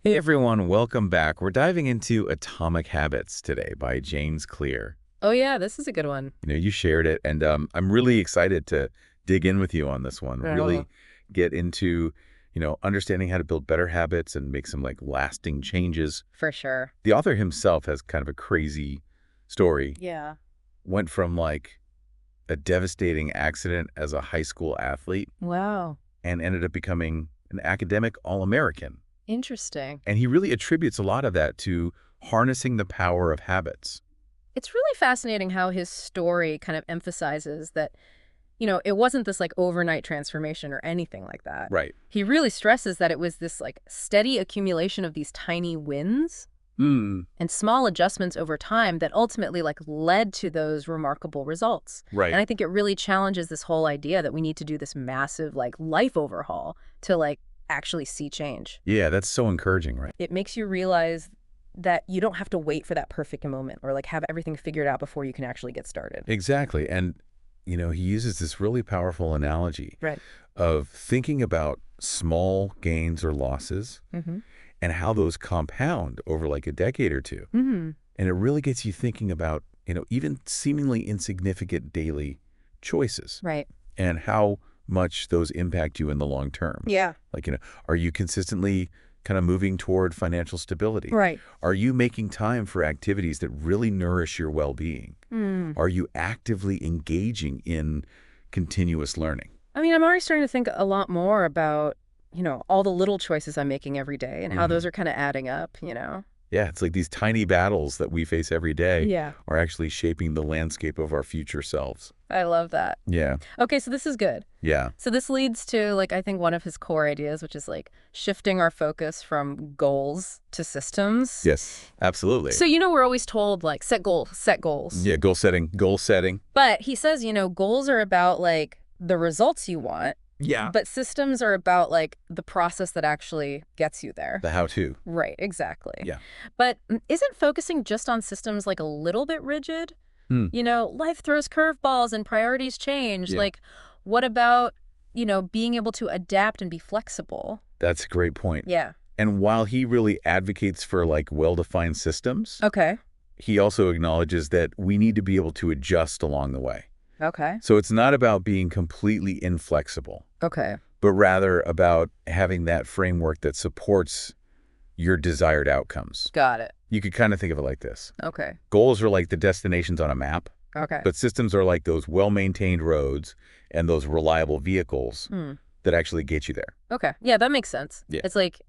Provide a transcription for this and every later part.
Hey everyone, welcome back. We're diving into Atomic Habits today by James Clear. Oh yeah, this is a good one. You shared it, and I'm really excited to dig in with you on this one. Oh, Really get into, understanding how to build better habits and make some like lasting changes. for sure. The author himself has kind of a crazy story. Yeah. Went from like a devastating accident as a high school athlete Wow. and ended up becoming an academic All-American. Interesting. And he really attributes a lot of that to harnessing the power of habits. It's really fascinating how his story kind of emphasizes that, it wasn't this like overnight transformation or anything like that. Right. He really stresses that it was this like steady accumulation of these tiny wins Mm, and small adjustments over time that ultimately like led to those remarkable results. right. And I think it really challenges this whole idea that we need to do this massive like life overhaul to like actually see change. Yeah, that's so encouraging, right? It makes you realize that you don't have to wait for that perfect moment or like have everything figured out before you can actually get started. Exactly. And, he uses this really powerful analogy Right. of thinking about small gains or losses Mm-hmm. and how those compound over like a decade or two. Mm-hmm. And it really gets you thinking about, even seemingly insignificant daily choices Right. and how much those impact you in the long term. Yeah. Like, are you consistently kind of moving toward financial stability? Right. Are you making time for activities that really nourish your well-being? Mm. Are you actively engaging in continuous learning? I mean, I'm already starting to think a lot more about, all the little choices I'm making every day and how those are kind of adding up. Yeah, it's like these tiny battles that we face every day Yeah. are actually shaping the landscape of our future selves. I love that. Yeah, Okay, so this is good. yeah, So this leads to like I think one of his core ideas, which is like shifting our focus from goals to systems. yes, absolutely. So we're always told like set goals, set goals. Yeah, goal setting. But he says, goals are about like the results you want, Yeah. but systems are about like the process that actually gets you there. The how-to. Right, exactly. Yeah. But isn't focusing just on systems like a little bit rigid? Hmm. Life throws curveballs and priorities change. Yeah. Like, what about, being able to adapt and be flexible? That's a great point. Yeah. And while he really advocates for like well-defined systems, Okay. he also acknowledges that we need to be able to adjust along the way. Okay. So it's not about being completely inflexible, Okay. but rather about having that framework that supports your desired outcomes. Got it. You could kind of think of it like this. Okay. Goals are like the destinations on a map, Okay. but systems are like those well-maintained roads and those reliable vehicles Hmm. that actually get you there. Okay. Yeah, that makes sense. Yeah. It's like,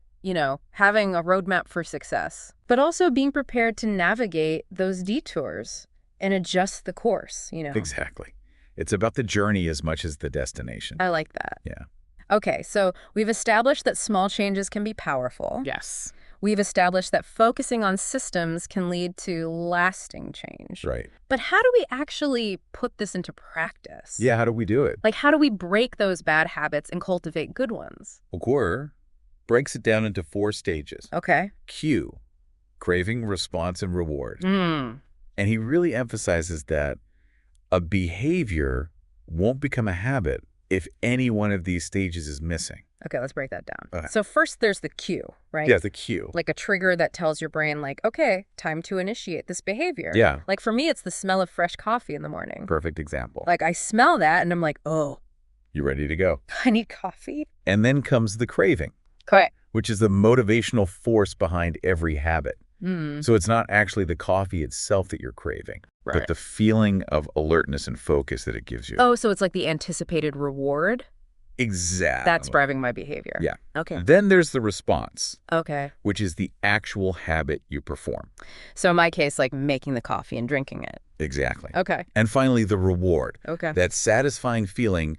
having a roadmap for success, but also being prepared to navigate those detours and adjust the course. Exactly. It's about the journey as much as the destination. I like that. Yeah. Okay, so we've established that small changes can be powerful. Yes. We've established that focusing on systems can lead to lasting change. Right. But how do we actually put this into practice? Yeah, how do we do it? Like, how do we break those bad habits and cultivate good ones? Well, Core breaks it down into 4 stages. Okay. Q, craving, response, and reward. Mm. And he really emphasizes that a behavior won't become a habit if any one of these stages is missing. Okay, let's break that down. Okay. So first there's the cue, right? Yeah, the Q. Like a trigger that tells your brain, like, okay, time to initiate this behavior. Yeah. Like for me, it's the smell of fresh coffee in the morning. Perfect example. Like I smell that and I'm like, oh, You ready to go? I need coffee. And then comes the craving, Correct. which is the motivational force behind every habit. Mm. So it's not actually the coffee itself that you're craving, Right. but the feeling of alertness and focus that it gives you. Oh, so it's like the anticipated reward Exactly. that's driving my behavior. Yeah. Okay. Then there's the response, Okay. which is the actual habit you perform. So in my case, like making the coffee and drinking it. Exactly. Okay. And finally, the reward, Okay. that satisfying feeling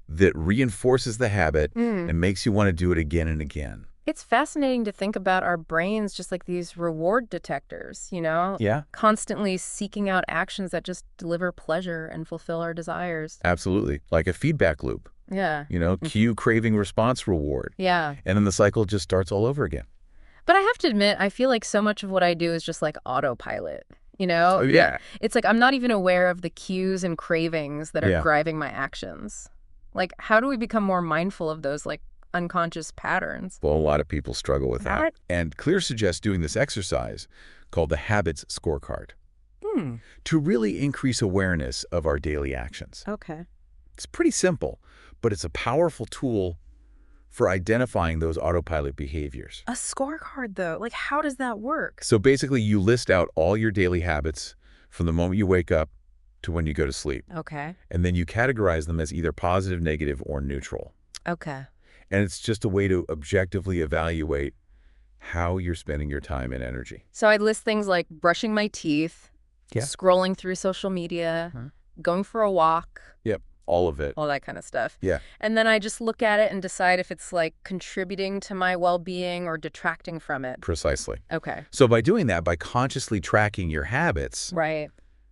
that reinforces the habit Mm. and makes you want to do it again and again. It's fascinating to think about our brains just like these reward detectors. Yeah, Constantly seeking out actions that just deliver pleasure and fulfill our desires. absolutely. Like a feedback loop, Yeah. cue, craving, response, reward. Yeah. And then the cycle just starts all over again. But I have to admit, I feel like so much of what I do is just like autopilot. Oh, yeah. It's like I'm not even aware of the cues and cravings that are Yeah. driving my actions. Like, how do we become more mindful of those like unconscious patterns. Well, a lot of people struggle with that. What? And Clear suggests doing this exercise called the Habits Scorecard to really increase awareness of our daily actions. Okay. It's pretty simple, but it's a powerful tool for identifying those autopilot behaviors. A scorecard, though, like how does that work? So basically, you list out all your daily habits from the moment you wake up to when you go to sleep, Okay. and then you categorize them as either positive, negative, or neutral. Okay. And it's just a way to objectively evaluate how you're spending your time and energy. So I'd list things like brushing my teeth, Yeah. scrolling through social media, going for a walk, Yep, all of it. all that kind of stuff. Yeah, And then I just look at it and decide if it's like contributing to my well-being or detracting from it. precisely. Okay. So by doing that, by consciously tracking your habits, Right.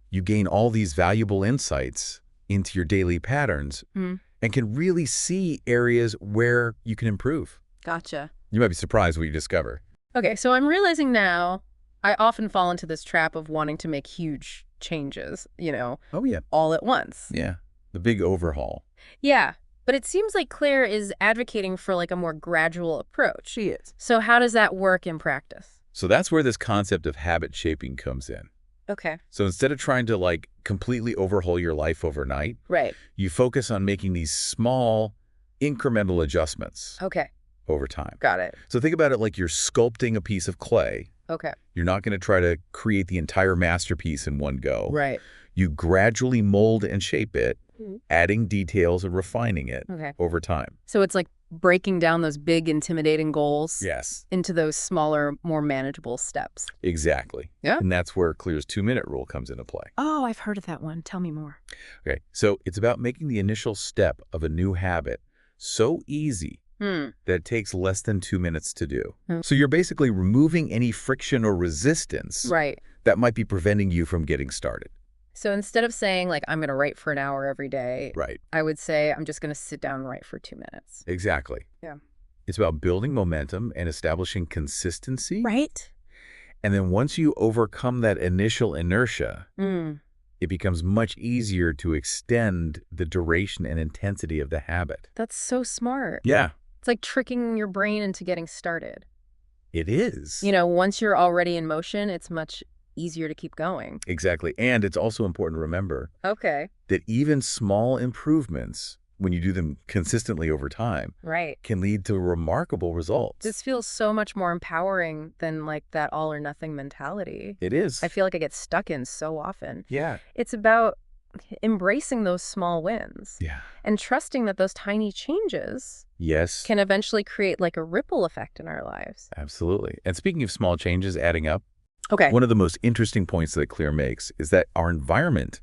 you gain all these valuable insights into your daily patterns and can really see areas where you can improve. Gotcha. You might be surprised what you discover. Okay, so I'm realizing now I often fall into this trap of wanting to make huge changes, Oh, yeah. all at once. Yeah. The big overhaul. Yeah, but it seems like Claire is advocating for like a more gradual approach. She is. So how does that work in practice? So that's where this concept of habit shaping comes in. Okay. So instead of trying to like completely overhaul your life overnight, Right. you focus on making these small incremental adjustments Okay. over time. Got it. So think about it like you're sculpting a piece of clay. Okay. You're not going to try to create the entire masterpiece in one go. Right. You gradually mold and shape it, Mhm. adding details and refining it Okay. over time. So it's like breaking down those big, intimidating goals Yes, into those smaller, more manageable steps. exactly. Yeah. And that's where Clear's 2-minute rule comes into play. Oh, I've heard of that one. Tell me more. Okay, so it's about making the initial step of a new habit so easy that it takes less than 2 minutes to do. So you're basically removing any friction or resistance Right. that might be preventing you from getting started. So instead of saying like, I'm going to write for an hour every day, Right. I would say I'm just going to sit down and write for 2 minutes. Exactly. Yeah. It's about building momentum and establishing consistency. Right. And then once you overcome that initial inertia, it becomes much easier to extend the duration and intensity of the habit. That's so smart. Yeah, It's like tricking your brain into getting started. it is. Once you're already in motion, it's much easier to keep going. Exactly. And it's also important to remember Okay. that even small improvements, when you do them consistently over time, Right. can lead to remarkable results. This feels so much more empowering than like that all or nothing mentality. It is. I feel like I get stuck in so often. Yeah. It's about embracing those small wins Yeah. and trusting that those tiny changes Yes. can eventually create like a ripple effect in our lives. Absolutely. And speaking of small changes adding up, Okay. one of the most interesting points that Clear makes is that our environment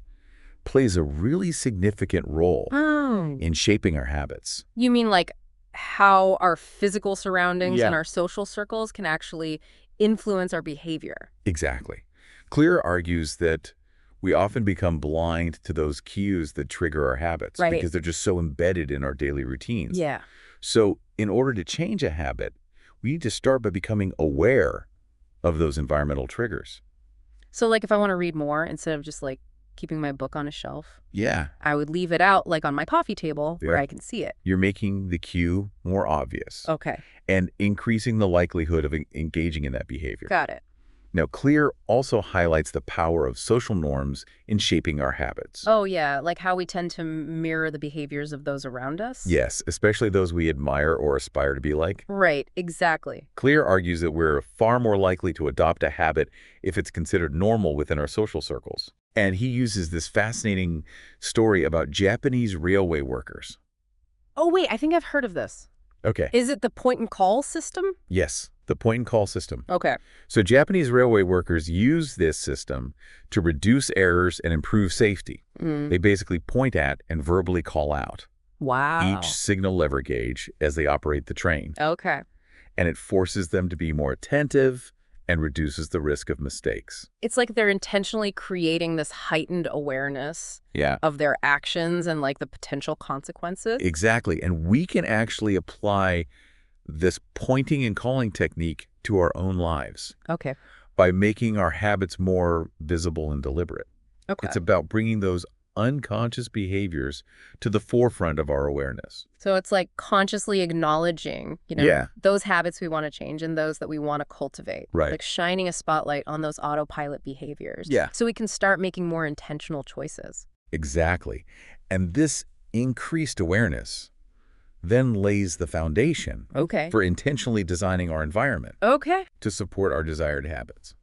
plays a really significant role Oh. in shaping our habits. You mean like how our physical surroundings Yeah. and our social circles can actually influence our behavior? Exactly. Clear argues that we often become blind to those cues that trigger our habits Right. because they're just so embedded in our daily routines. Yeah. So in order to change a habit, we need to start by becoming aware of those environmental triggers. So like if I want to read more instead of just like keeping my book on a shelf, Yeah, I would leave it out like on my coffee table where Yeah. I can see it. you're making the cue more obvious Okay. and increasing the likelihood of engaging in that behavior. Got it. Now, Clear also highlights the power of social norms in shaping our habits. Oh, yeah. Like how we tend to mirror the behaviors of those around us? Yes, especially those we admire or aspire to be like. Right. Exactly. Clear argues that we're far more likely to adopt a habit if it's considered normal within our social circles. And he uses this fascinating story about Japanese railway workers. Oh, wait. I think I've heard of this. Okay. Is it the point and call system? Yes, the point and call system. Okay. So Japanese railway workers use this system to reduce errors and improve safety. They basically point at and verbally call out Wow. each signal lever gauge as they operate the train. Okay. And it forces them to be more attentive and reduces the risk of mistakes. It's like they're intentionally creating this heightened awareness Yeah, of their actions and like the potential consequences. exactly. And we can actually apply this pointing and calling technique to our own lives Okay. by making our habits more visible and deliberate. Okay. It's about bringing those unconscious behaviors to the forefront of our awareness. So it's like consciously acknowledging, those habits we want to change and those that we want to cultivate. Right. Like shining a spotlight on those autopilot behaviors. Yeah. So we can start making more intentional choices. Exactly. And this increased awareness then lays the foundation for intentionally designing our environment to support our desired habits.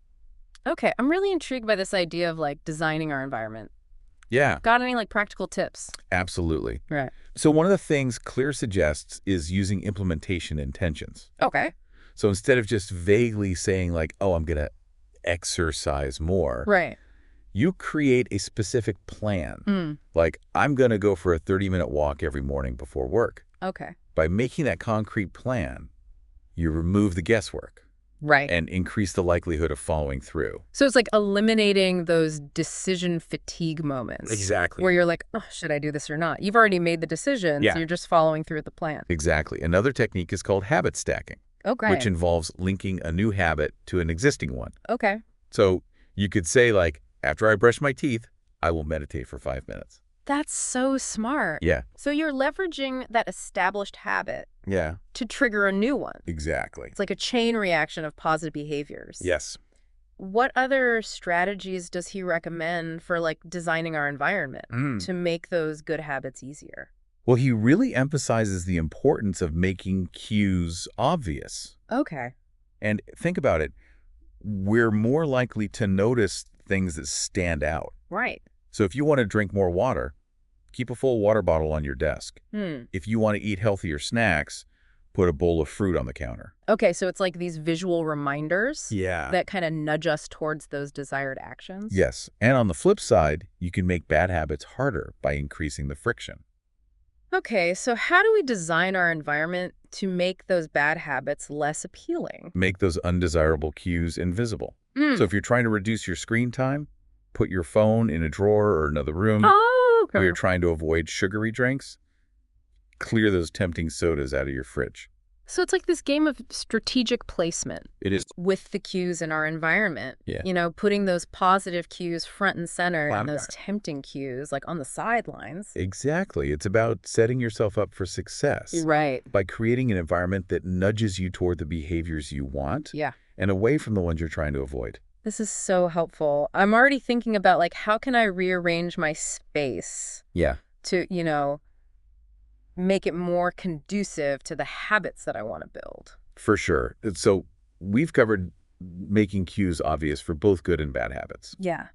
Okay, I'm really intrigued by this idea of like designing our environment. Yeah. Got any like practical tips? Absolutely. Right. So one of the things Clear suggests is using implementation intentions. Okay. So instead of just vaguely saying like, oh, I'm going to exercise more. Right. You create a specific plan. Like, I'm going to go for a 30-minute walk every morning before work. Okay. By making that concrete plan, you remove the guesswork. Right. And increase the likelihood of following through. So it's like eliminating those decision fatigue moments. Exactly. Where you're like, oh, should I do this or not? You've already made the decision, so you're just following through with the plan. Exactly. Another technique is called habit stacking. Okay. Which involves linking a new habit to an existing one. Okay. So you could say like, after I brush my teeth, I will meditate for 5 minutes. That's so smart. Yeah. So you're leveraging that established habit to trigger a new one. Exactly. It's like a chain reaction of positive behaviors. Yes. What other strategies does he recommend for like designing our environment to make those good habits easier? Well, he really emphasizes the importance of making cues obvious. Okay. And think about it. We're more likely to notice things that stand out. Right. So if you want to drink more water, keep a full water bottle on your desk. If you want to eat healthier snacks, put a bowl of fruit on the counter. Okay, so it's like these visual reminders Yeah. that kind of nudge us towards those desired actions. Yes. And on the flip side, you can make bad habits harder by increasing the friction. Okay, so how do we design our environment to make those bad habits less appealing? Make those undesirable cues invisible. So if you're trying to reduce your screen time, put your phone in a drawer or another room. Or you're trying to avoid sugary drinks, clear those tempting sodas out of your fridge. So it's like this game of strategic placement. It is. With the cues in our environment. Yeah. Putting those positive cues front and center and those tempting cues like on the sidelines. Exactly. It's about setting yourself up for success. Right. By creating an environment that nudges you toward the behaviors you want. Yeah. And away from the ones you're trying to avoid. This is so helpful. I'm already thinking about like, how can I rearrange my space? Yeah. To, make it more conducive to the habits that I want to build. For sure. So we've covered making cues obvious for both good and bad habits. Yeah.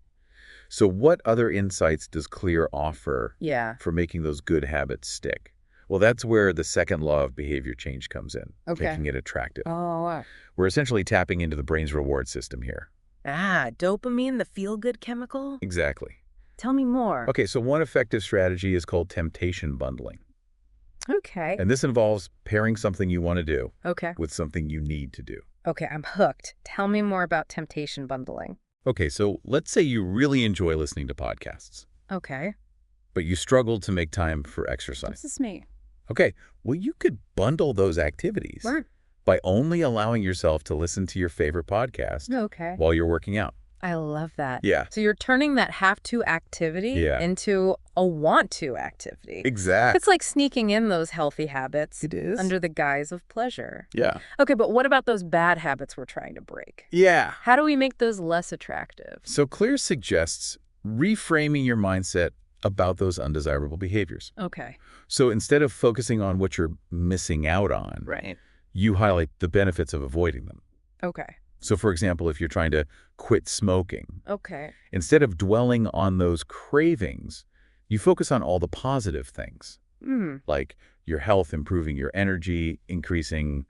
So what other insights does Clear offer for making those good habits stick? Well, that's where the second law of behavior change comes in, making it attractive. Oh, wow. We're essentially tapping into the brain's reward system here. Dopamine, the feel-good chemical? Exactly. Tell me more. Okay, so one effective strategy is called temptation bundling. Okay. And this involves pairing something you want to do with something you need to do. Okay, I'm hooked. Tell me more about temptation bundling. Okay, so let's say you really enjoy listening to podcasts. Okay. But you struggle to make time for exercise. This is me. Okay, well, you could bundle those activities by only allowing yourself to listen to your favorite podcast while you're working out. I love that. Yeah. So you're turning that have-to activity into a want-to activity. Exactly. It's like sneaking in those healthy habits under the guise of pleasure. Yeah. Okay, but what about those bad habits we're trying to break? Yeah. How do we make those less attractive? So Clear suggests reframing your mindset about those undesirable behaviors. Okay. So instead of focusing on what you're missing out on, you highlight the benefits of avoiding them. Okay. So for example, if you're trying to quit smoking, instead of dwelling on those cravings, you focus on all the positive things, like your health, improving your energy, increasing,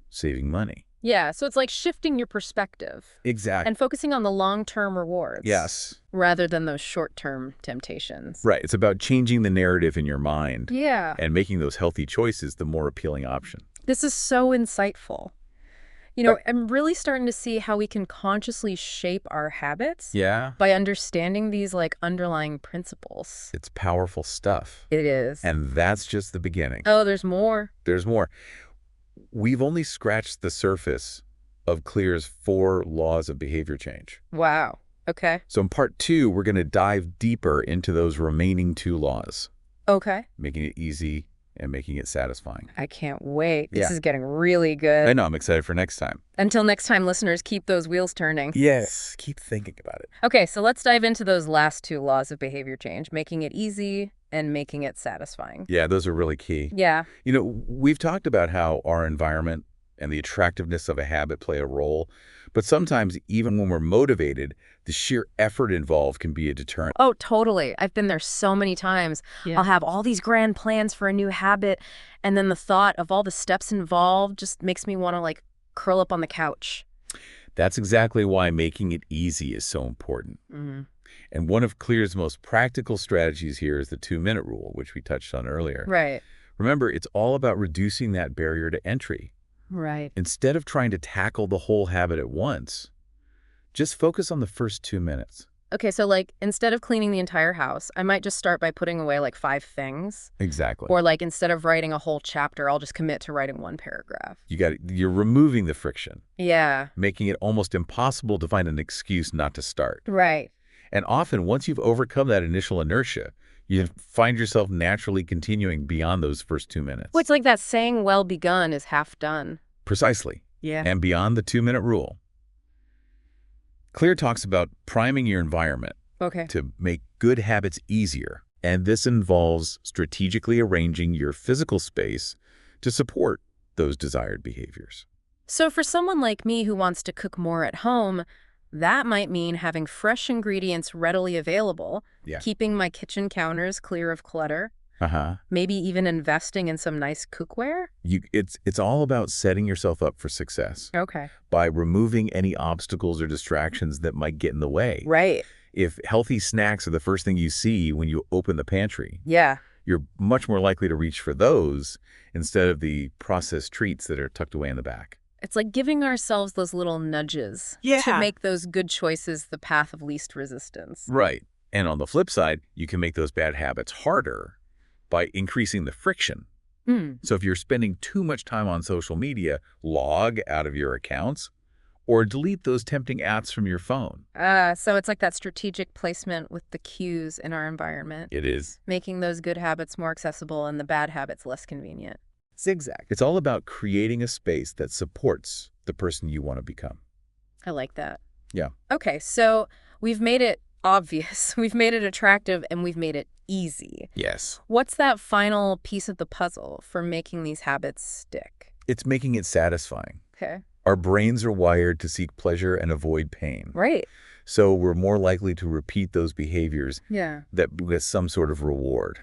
saving money. Yeah, so it's like shifting your perspective. Exactly. And focusing on the long-term rewards. Yes. Rather than those short-term temptations. Right. It's about changing the narrative in your mind. Yeah. And making those healthy choices the more appealing option. This is so insightful. I'm really starting to see how we can consciously shape our habits by understanding these like underlying principles. It's powerful stuff. It is. And that's just the beginning. Oh, there's more. There's more. We've only scratched the surface of Clear's 4 laws of behavior change. Wow. Okay. So in part 2, we're going to dive deeper into those remaining 2 laws. Okay. Making it easy and making it satisfying. I can't wait. This is getting really good. I know. I'm excited for next time. Until next time, listeners, keep those wheels turning. Yes. Keep thinking about it. Okay, so let's dive into those last 2 laws of behavior change, making it easy and making it satisfying. Yeah, those are really key. Yeah. We've talked about how our environment and the attractiveness of a habit play a role, but sometimes even when we're motivated, the sheer effort involved can be a deterrent. Oh, totally. I've been there so many times. Yeah. I'll have all these grand plans for a new habit, and then the thought of all the steps involved just makes me want to curl up on the couch. That's exactly why making it easy is so important. Mm-hmm. And one of Clear's most practical strategies here is the 2-minute rule, which we touched on earlier. Right. Remember, it's all about reducing that barrier to entry. Right. Instead of trying to tackle the whole habit at once, just focus on the first 2 minutes. Okay, so instead of cleaning the entire house, I might just start by putting away 5 things. Exactly. Or instead of writing a whole chapter, I'll just commit to writing 1 paragraph. You're removing the friction. Yeah. Making it almost impossible to find an excuse not to start. Right. And often, once you've overcome that initial inertia, you find yourself naturally continuing beyond those first 2 minutes. Well, it's like that saying, well begun is half done. Precisely. Yeah. And beyond the 2-minute rule. Clear talks about priming your environment to make good habits easier. And this involves strategically arranging your physical space to support those desired behaviors. So for someone like me who wants to cook more at home, that might mean having fresh ingredients readily available, keeping my kitchen counters clear of clutter, maybe even investing in some nice cookware. It's all about setting yourself up for success. Okay. By removing any obstacles or distractions that might get in the way. Right. If healthy snacks are the first thing you see when you open the pantry, you're much more likely to reach for those instead of the processed treats that are tucked away in the back. It's like giving ourselves those little nudges to make those good choices the path of least resistance. Right. And on the flip side, you can make those bad habits harder by increasing the friction. So if you're spending too much time on social media, log out of your accounts or delete those tempting apps from your phone. So it's like that strategic placement with the cues in our environment. It is. Making those good habits more accessible and the bad habits less convenient. Zigzag. It's all about creating a space that supports the person you want to become. I like that. Yeah. Okay, so we've made it obvious, we've made it attractive, and we've made it easy. Yes. What's that final piece of the puzzle for making these habits stick? It's making it satisfying. Okay. Our brains are wired to seek pleasure and avoid pain. Right. So we're more likely to repeat those behaviors that with some sort of reward.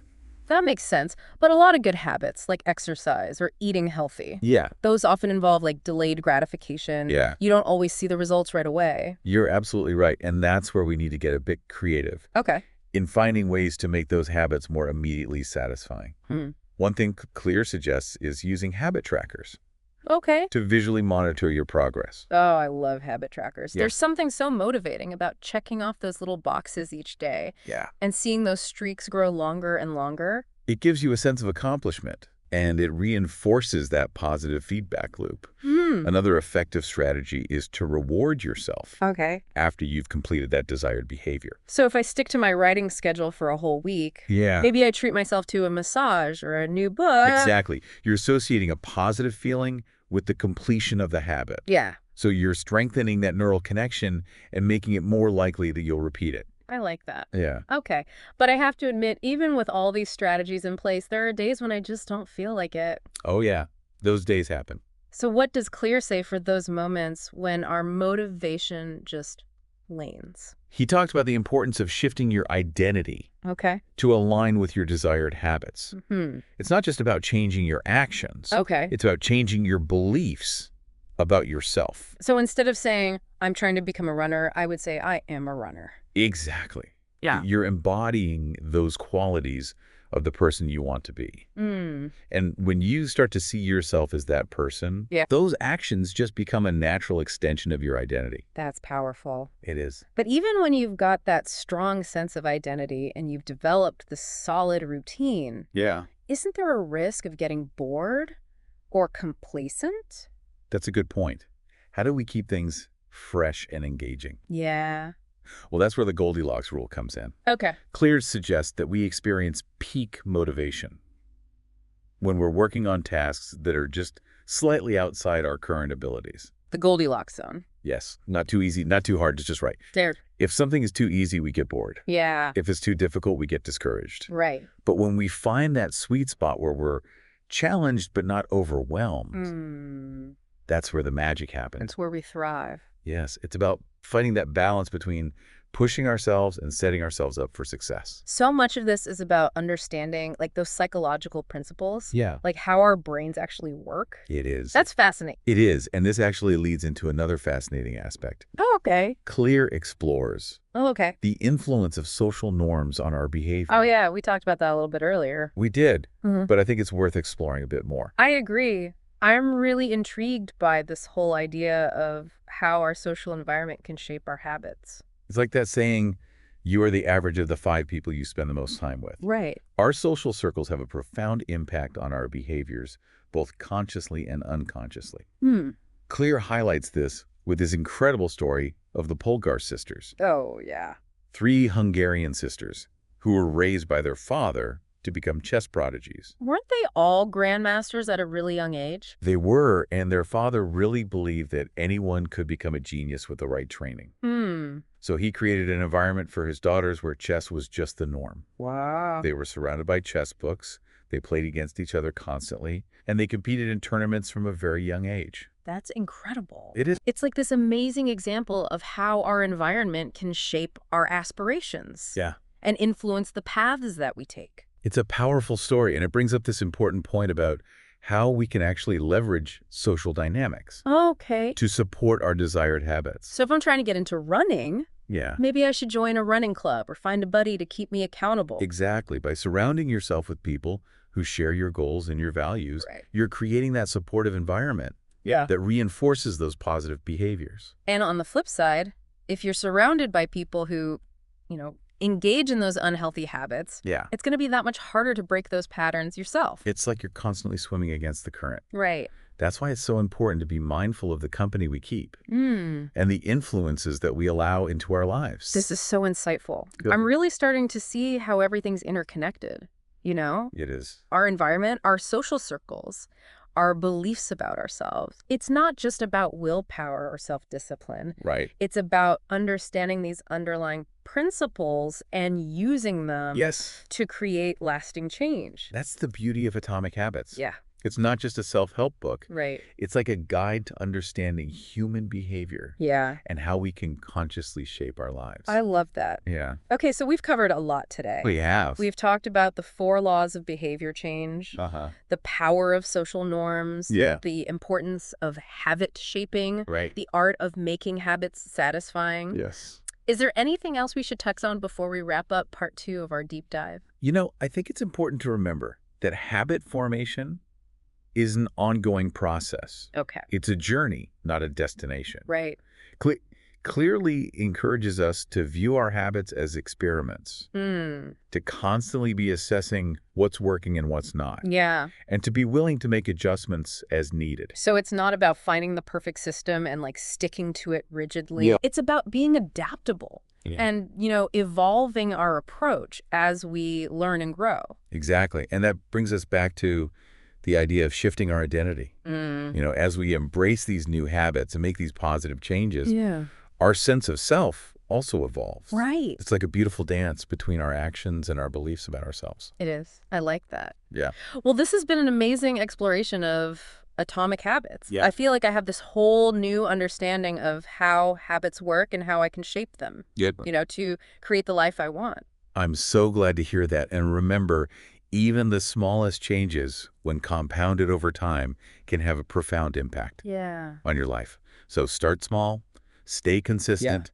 That makes sense. But a lot of good habits, like exercise or eating healthy, those often involve delayed gratification. Yeah. You don't always see the results right away. You're absolutely right. And that's where we need to get a bit creative. Okay. In finding ways to make those habits more immediately satisfying. One thing Clear suggests is using habit trackers. Okay. To visually monitor your progress. Oh, I love habit trackers. There's something so motivating about checking off those little boxes each day. Yeah. And seeing those streaks grow longer and longer. It gives you a sense of accomplishment, and it reinforces that positive feedback loop. Another effective strategy is to reward yourself after you've completed that desired behavior. So if I stick to my writing schedule for a whole week, maybe I treat myself to a massage or a new book. Exactly. You're associating a positive feeling with the completion of the habit. Yeah. So you're strengthening that neural connection and making it more likely that you'll repeat it. I like that. Yeah. Okay. But I have to admit, even with all these strategies in place, there are days when I just don't feel like it. Oh, yeah. Those days happen. So what does Clear say for those moments when our motivation just wanes? He talked about the importance of shifting your identity to align with your desired habits. It's not just about changing your actions. It's about changing your beliefs about yourself. So instead of saying, I'm trying to become a runner, I would say, I am a runner. Exactly. Yeah. You're embodying those qualities of the person you want to be. And when you start to see yourself as that person, those actions just become a natural extension of your identity. That's powerful. It is. But even when you've got that strong sense of identity and you've developed the solid routine, isn't there a risk of getting bored or complacent? That's a good point. How do we keep things fresh and engaging? Yeah. Well, that's where the Goldilocks rule comes in. Okay. Clear suggests that we experience peak motivation when we're working on tasks that are just slightly outside our current abilities. The Goldilocks zone. Yes. Not too easy, not too hard, just right. Dared. If something is too easy, we get bored. Yeah. If it's too difficult, we get discouraged. Right. But when we find that sweet spot where we're challenged but not overwhelmed, that's where the magic happens. It's where we thrive. Yes. It's about finding that balance between pushing ourselves and setting ourselves up for success. So much of this is about understanding like those psychological principles. Yeah. Like how our brains actually work. It is. That's fascinating. It is. And this actually leads into another fascinating aspect. Oh, okay. Clear explores the influence of social norms on our behavior. Oh, yeah. We talked about that a little bit earlier. We did. But I think it's worth exploring a bit more. I agree. I'm really intrigued by this whole idea of how our social environment can shape our habits. It's like that saying, you are the average of the 5 people you spend the most time with. Right. Our social circles have a profound impact on our behaviors, both consciously and unconsciously. Clear highlights this with his incredible story of the Polgar sisters. Oh, yeah. 3 Hungarian sisters who were raised by their father to become chess prodigies. Weren't they all grandmasters at a really young age? They were, and their father really believed that anyone could become a genius with the right training. So he created an environment for his daughters where chess was just the norm. Wow. They were surrounded by chess books, they played against each other constantly, and they competed in tournaments from a very young age. That's incredible. It is. It's like this amazing example of how our environment can shape our aspirations. Yeah. And influence the paths that we take. It's a powerful story, and it brings up this important point about how we can actually leverage social dynamics to support our desired habits. So if I'm trying to get into running, maybe I should join a running club or find a buddy to keep me accountable. Exactly. By surrounding yourself with people who share your goals and your values, you're creating that supportive environment that reinforces those positive behaviors. And on the flip side, if you're surrounded by people who, engage in those unhealthy habits, it's going to be that much harder to break those patterns yourself. It's like you're constantly swimming against the current. Right. That's why it's so important to be mindful of the company we keep and the influences that we allow into our lives. This is so insightful. Good. I'm really starting to see how everything's interconnected, It is. Our environment, our social circles, our beliefs about ourselves. It's not just about willpower or self-discipline. Right. It's about understanding these underlying principles and using them to create lasting change. That's the beauty of Atomic Habits. Yeah. It's not just a self-help book. Right. It's like a guide to understanding human behavior. Yeah. And how we can consciously shape our lives. I love that. Yeah. Okay, so we've covered a lot today. We have. We've talked about the 4 laws of behavior change, the power of social norms, the importance of habit shaping, the art of making habits satisfying. Yes. Is there anything else we should touch on before we wrap up part 2 of our deep dive? I think it's important to remember that habit formation is an ongoing process. Okay. It's a journey, not a destination. Right. Clearly encourages us to view our habits as experiments, to constantly be assessing what's working and what's not. Yeah. And to be willing to make adjustments as needed. So it's not about finding the perfect system and sticking to it rigidly. Yeah. It's about being adaptable and, evolving our approach as we learn and grow. Exactly. And that brings us back to the idea of shifting our identity. As we embrace these new habits and make these positive changes, our sense of self also evolves. Right. It's like a beautiful dance between our actions and our beliefs about ourselves. It is. I like that. Yeah. Well, this has been an amazing exploration of Atomic Habits. Yeah. I feel like I have this whole new understanding of how habits work and how I can shape them, to create the life I want. I'm so glad to hear that. And remember, even the smallest changes, when compounded over time, can have a profound impact on your life. So start small, stay consistent,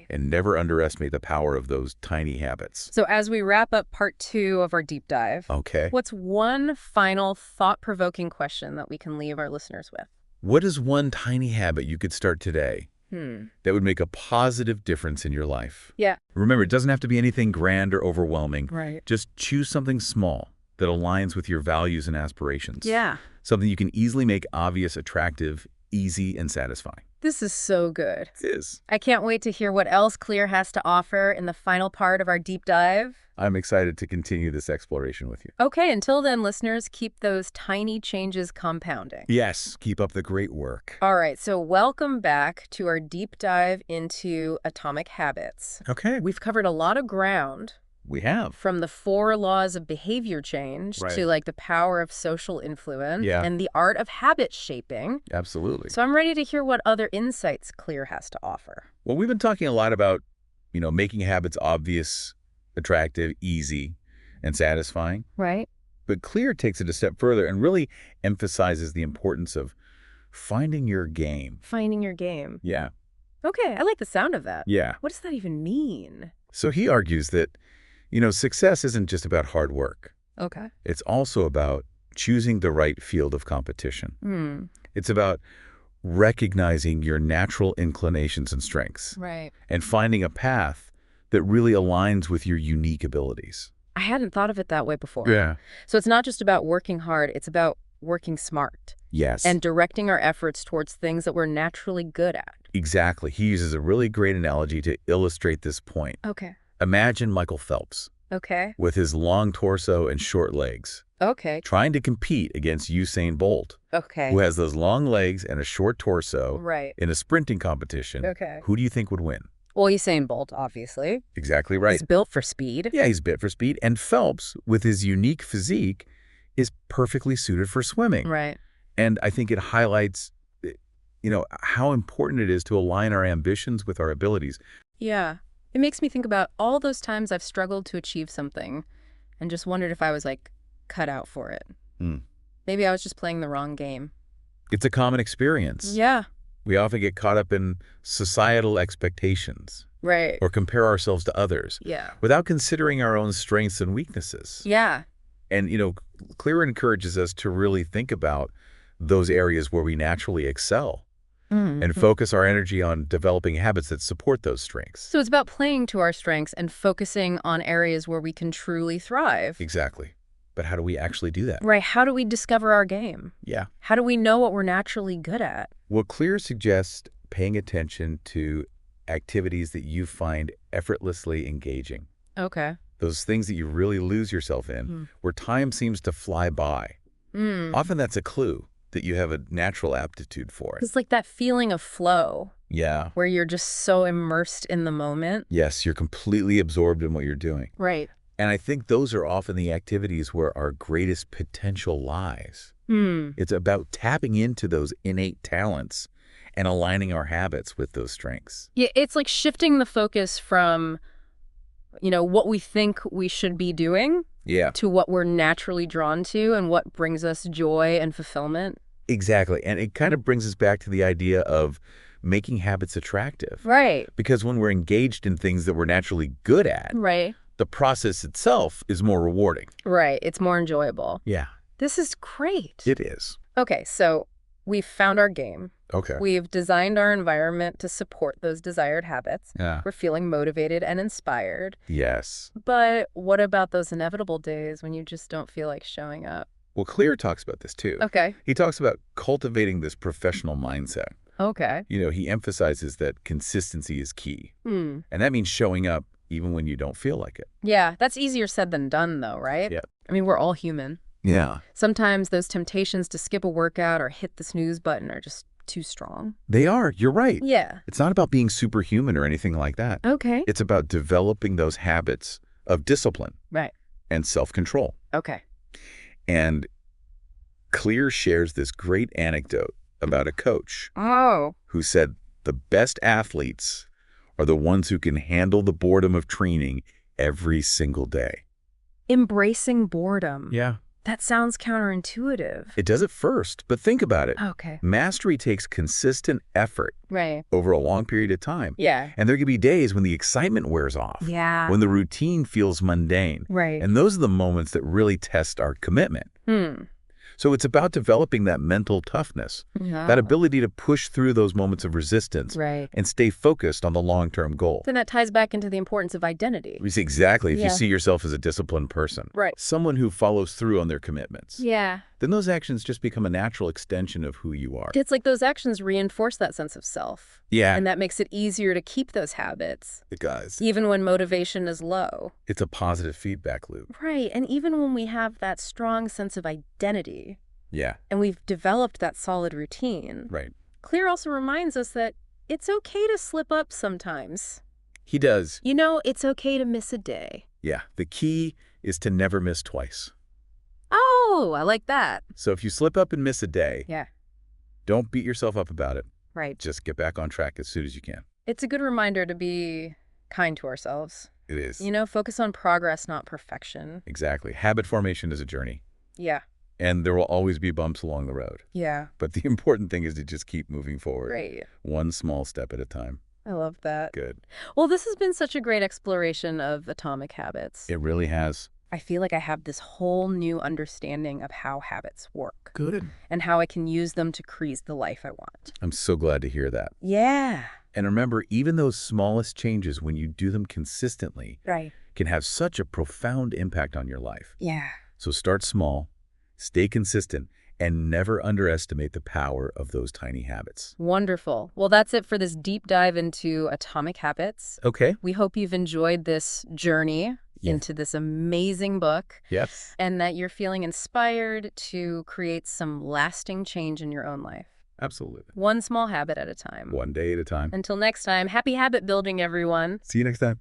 and never underestimate the power of those tiny habits. So as we wrap up part 2 of our deep dive, what's one final thought-provoking question that we can leave our listeners with? What is one tiny habit you could start today that would make a positive difference in your life? Yeah. Remember, it doesn't have to be anything grand or overwhelming. Right. Just choose something small that aligns with your values and aspirations. Yeah. Something you can easily make obvious, attractive, easy, and satisfying. This is so good. It is. I can't wait to hear what else Clear has to offer in the final part of our deep dive. I'm excited to continue this exploration with you. Okay, until then, listeners, keep those tiny changes compounding. Yes, keep up the great work. All right, so welcome back to our deep dive into atomic habits. Okay. We've covered a lot of ground. We have. From the 4 laws of behavior change to like the power of social influence and the art of habit shaping. Absolutely. So I'm ready to hear what other insights Clear has to offer. Well, we've been talking a lot about, making habits obvious, attractive, easy, and satisfying. Right. But Clear takes it a step further and really emphasizes the importance of finding your game. Finding your game. Yeah. Okay, I like the sound of that. Yeah. What does that even mean? So he argues that success isn't just about hard work. Okay. It's also about choosing the right field of competition. It's about recognizing your natural inclinations and strengths. Right. And finding a path that really aligns with your unique abilities. I hadn't thought of it that way before. Yeah. So it's not just about working hard, it's about working smart. Yes. And directing our efforts towards things that we're naturally good at. Exactly. He uses a really great analogy to illustrate this point. Okay. Imagine Michael Phelps. Okay. With his long torso and short legs. Okay. Trying to compete against Usain Bolt. Okay. Who has those long legs and a short torso. Right. In a sprinting competition. Okay. Who do you think would win? Well, Usain Bolt, obviously. Exactly right. He's built for speed. Yeah, he's built for speed. And Phelps, with his unique physique, is perfectly suited for swimming. Right. And I think it highlights, how important it is to align our ambitions with our abilities. Yeah. It makes me think about all those times I've struggled to achieve something and just wondered if I was, cut out for it. Maybe I was just playing the wrong game. It's a common experience. Yeah. We often get caught up in societal expectations. Right. Or compare ourselves to others. Yeah. Without considering our own strengths and weaknesses. Yeah. And, Clear encourages us to really think about those areas where we naturally excel. And focus our energy on developing habits that support those strengths. So it's about playing to our strengths and focusing on areas where we can truly thrive. Exactly. But how do we actually do that? Right. How do we discover our game? Yeah. How do we know what we're naturally good at? Well, Clear suggests paying attention to activities that you find effortlessly engaging. Okay. Those things that you really lose yourself in, where time seems to fly by. Often that's a clue that you have a natural aptitude for it. It's like that feeling of flow. Yeah. Where you're just so immersed in the moment. Yes, you're completely absorbed in what you're doing. Right. And I think those are often the activities where our greatest potential lies. It's about tapping into those innate talents and aligning our habits with those strengths. Yeah, it's like shifting the focus from, what we think we should be doing to what we're naturally drawn to and what brings us joy and fulfillment. Exactly. And it kind of brings us back to the idea of making habits attractive. Right. Because when we're engaged in things that we're naturally good at, right, the process itself is more rewarding. Right. It's more enjoyable. Yeah. This is great. It is. Okay, so we've found our game. Okay. We've designed our environment to support those desired habits. Yeah. We're feeling motivated and inspired. Yes. But what about those inevitable days when you just don't feel like showing up? Well, Clear talks about this too. Okay. He talks about cultivating this professional mindset. Okay. He emphasizes that consistency is key. And that means showing up even when you don't feel like it. Yeah, that's easier said than done though, right? Yeah. I mean, we're all human. Yeah. Sometimes those temptations to skip a workout or hit the snooze button are just too strong. They are. You're right. Yeah. It's not about being superhuman or anything like that. Okay. It's about developing those habits of discipline. Right. And self-control. Okay. And Clear shares this great anecdote about a coach who said the best athletes are the ones who can handle the boredom of training every single day. Embracing boredom. Yeah. That sounds counterintuitive. It does at first, but think about it. Okay. Mastery takes consistent effort over a long period of time. Yeah. And there can be days when the excitement wears off. Yeah. When the routine feels mundane. Right. And those are the moments that really test our commitment. So it's about developing that mental toughness, that ability to push through those moments of resistance and stay focused on the long-term goal. Then that ties back into the importance of identity. Exactly. If you see yourself as a disciplined person, Right. someone who follows through on their commitments. Yeah. then those actions just become a natural extension of who you are. It's like those actions reinforce that sense of self. Yeah. And that makes it easier to keep those habits. It does. Even when motivation is low. It's a positive feedback loop. Right. And even when we have that strong sense of identity. Yeah. And we've developed that solid routine. Right. Clear also reminds us that it's okay to slip up sometimes. He does. You know, it's okay to miss a day. Yeah. The key is to never miss twice. Oh, I like that. So if you slip up and miss a day, yeah, don't beat yourself up about it. Right. Just get back on track as soon as you can. It's a good reminder to be kind to ourselves. It is. You know, focus on progress, not perfection. Exactly. Habit formation is a journey. Yeah. And there will always be bumps along the road. Yeah. But the important thing is to just keep moving forward. Right. One small step at a time. I love that. Good. Well, this has been such a great exploration of atomic habits. It really has. I feel like I have this whole new understanding of how habits work. Good. And how I can use them to create the life I want. I'm so glad to hear that. Yeah. And remember, even those smallest changes, when you do them consistently, right, can have such a profound impact on your life. Yeah. So start small, stay consistent, and never underestimate the power of those tiny habits. Wonderful. Well, that's it for this deep dive into atomic habits. Okay. We hope you've enjoyed this journey into this amazing book. Yes. And that you're feeling inspired to create some lasting change in your own life. Absolutely. One small habit at a time. One day at a time. Until next time, happy habit building, everyone. See you next time.